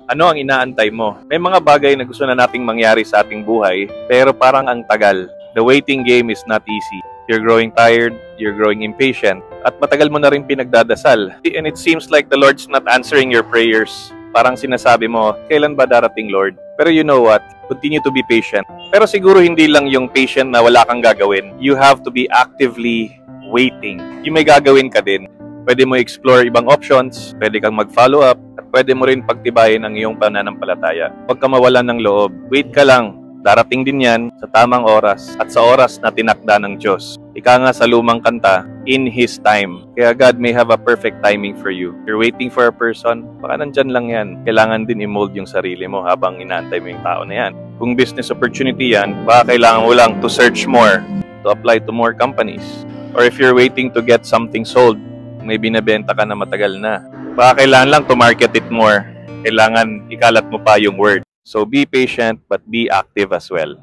Ano ang inaantay mo? May mga bagay na gusto na nating mangyari sa ating buhay, pero parang ang tagal. The waiting game is not easy. You're growing tired, you're growing impatient, at matagal mo na rin pinagdadasal. And it seems like the Lord's not answering your prayers. Parang sinasabi mo, kailan ba darating, Lord? Pero you know what? Continue to be patient. Pero siguro hindi lang yung patient na wala kang gagawin. You have to be actively waiting. Yung may gagawin ka din. Pwede mo explore ibang options, pwede kang mag-follow up, at pwede mo rin pagtibayin ang iyong pananampalataya. Huwag ka mawalan ng loob. Wait ka lang. Darating din yan sa tamang oras at sa oras na tinakda ng Diyos. Ika nga sa lumang kanta, in His time. Kaya God may have a perfect timing for you. You're waiting for a person, baka nandyan lang yan. Kailangan din i-mold yung sarili mo habang inaantay mo yung tao na yan. Kung business opportunity yan, baka kailangan mo lang to search more, to apply to more companies. Or if you're waiting to get something sold, may binabenta ka na matagal na. Baka kailangan lang to market it more. Kailangan ikalat mo pa yung word. So be patient but be active as well.